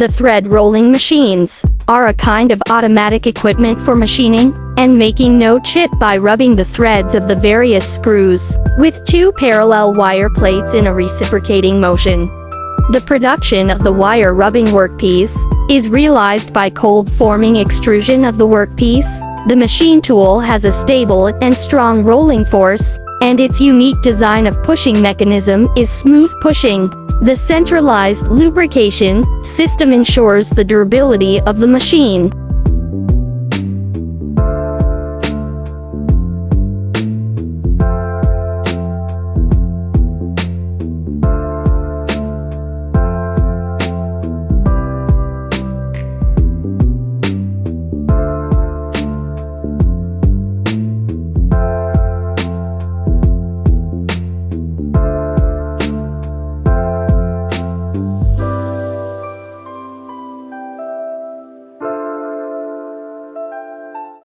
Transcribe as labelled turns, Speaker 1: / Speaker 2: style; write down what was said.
Speaker 1: The thread rolling machines are a kind of automatic equipment for machining and making no chip by rubbing the threads of the various screws with two parallel wire plates in a reciprocating motion. The production of the wire rubbing workpiece is realized by cold forming extrusion of the workpiece. The machine tool has a stable and strong rolling force, and its unique design of pushing mechanism is smooth pushing. The centralized lubrication system ensures the durability of the machine.